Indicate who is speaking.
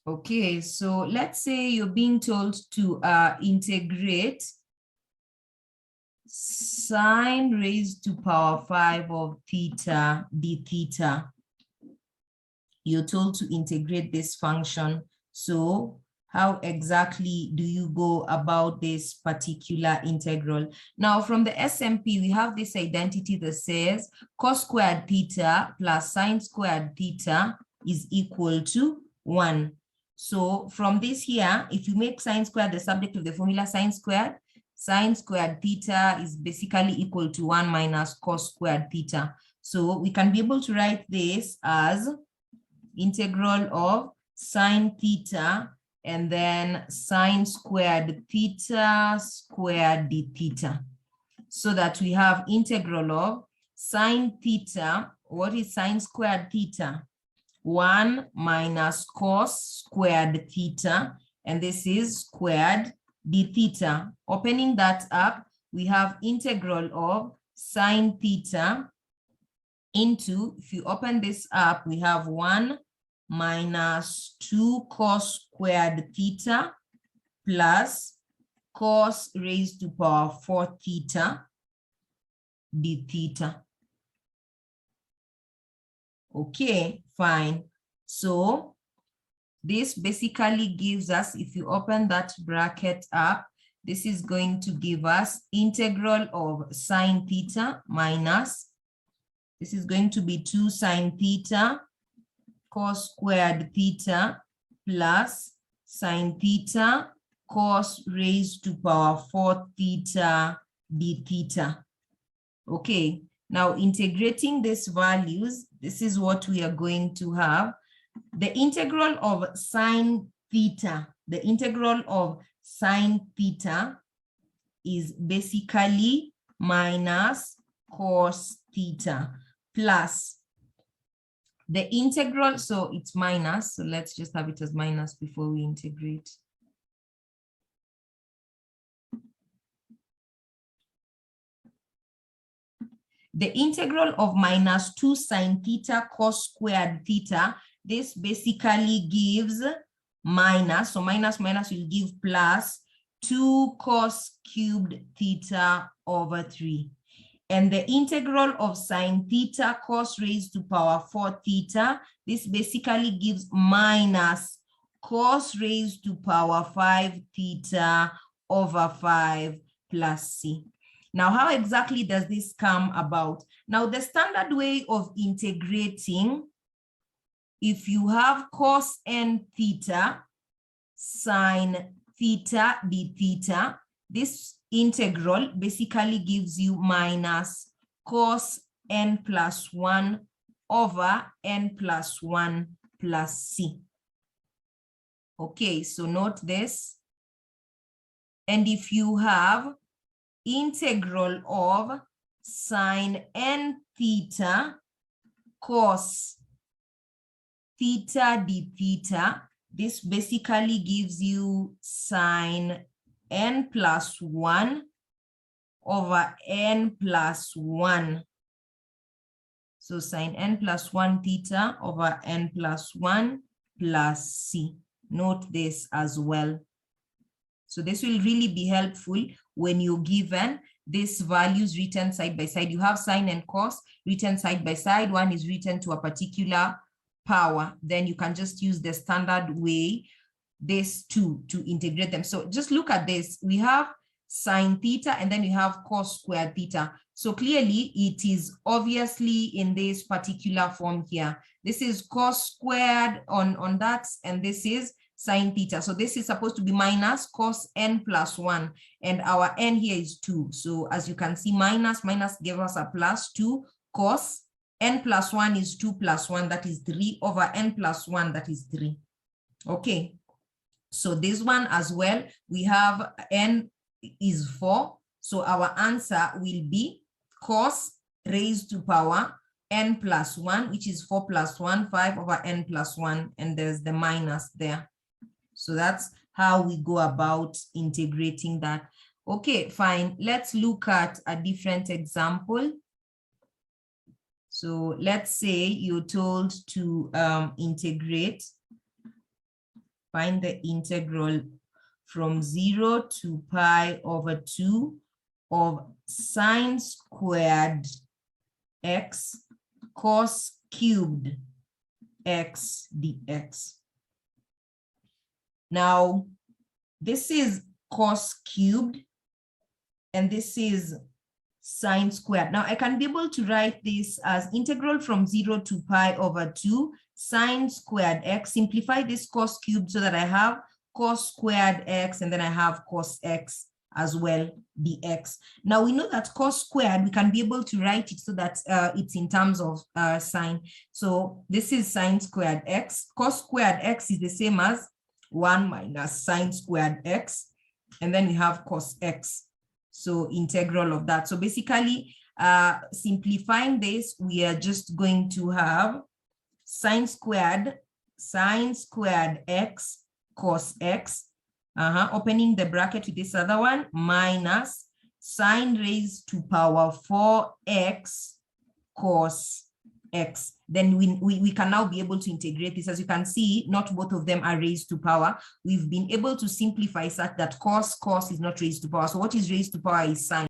Speaker 1: Okay, so let's say you're being told to integrate sine raised to power 5 of theta d theta. You're told to integrate this function. So how exactly do you go about this particular integral? Now, from the SMP, we have this identity that says cos squared theta plus sine squared theta is equal to 1. So from this here, if you make sine squared the subject of the formula sine squared theta is basically equal to 1 minus cos squared theta. So we can be able to write this as integral of sine theta and then sine squared theta squared d theta. So that we have integral of sine theta. What is sine squared theta? 1 minus cos squared theta, and this is squared d theta. Opening that up, we have integral of sine theta into, if you open this up, we have 1 minus 2 cos squared theta plus cos raised to power 4 theta d theta. Okay, fine. So this basically gives us, if you open that bracket up, this is going to give us integral of sine theta minus, this is going to be 2 sine theta cos squared theta plus sine theta cos raised to power 4 theta d theta. Okay, now integrating these values, this is what we are going to have. The integral of sine theta, is basically minus cos theta plus the integral, so it's minus, so let's just have it as minus before we integrate. The integral of minus 2 sine theta cos squared theta, this basically gives minus, so minus minus will give plus 2 cos cubed theta over 3. And the integral of sine theta cos raised to power 4 theta, this basically gives minus cos raised to power 5 theta over 5 plus c. Now, how exactly does this come about? Now, the standard way of integrating, if you have cos n theta sine theta d theta, this integral basically gives you minus cos n plus 1 over n plus 1 plus c. Okay, so note this. And if you have integral of sine n theta cos theta d theta, this basically gives you sine n plus 1 over n plus 1. So sine n plus 1 theta over n plus 1 plus c. Note this as well. So this will really be helpful when you're given these values written side by side. You have sine and cos written side by side. One is written to a particular power. Then you can just use the standard way, these two, to integrate them. So just look at this. We have sine theta and then we have cos squared theta. So clearly it is obviously in this particular form here. This is cos squared on that, and this is sine theta. So this is supposed to be minus cos n plus 1, and our n here is 2. So as you can see, minus gave us a plus 2 cos n plus 1 is 2 plus 1, that is 3 over n plus 1, that is 3. Okay, so this one as well, we have n is 4. So our answer will be cos raised to power n plus 1, which is 4 plus 1, 5 over n plus 1, and there's the minus there. So that's how we go about integrating that. Okay, fine. Let's look at a different example. So let's say you're told to integrate Find the integral from 0 to pi over 2 of sine squared x cos cubed x dx. Now, this is cos cubed, and this is sine squared. Now, I can be able to write this as integral from 0 to pi over 2 sine squared x. Simplify this cos cubed so that I have cos squared x, and then I have cos x as well, dx. Now, we know that cos squared, we can be able to write it so that it's in terms of sine. So this is sine squared x. Cos squared x is the same as 1 minus sine squared x, and then we have cos x. So integral of that. So basically, simplifying this, we are just going to have sine squared x cos x, opening the bracket with this other one, minus sine raised to power 4x cos x. Then we can now be able to integrate this. As you can see, not both of them are raised to power. We've been able to simplify such that cos is not raised to power. So what is raised to power is sine.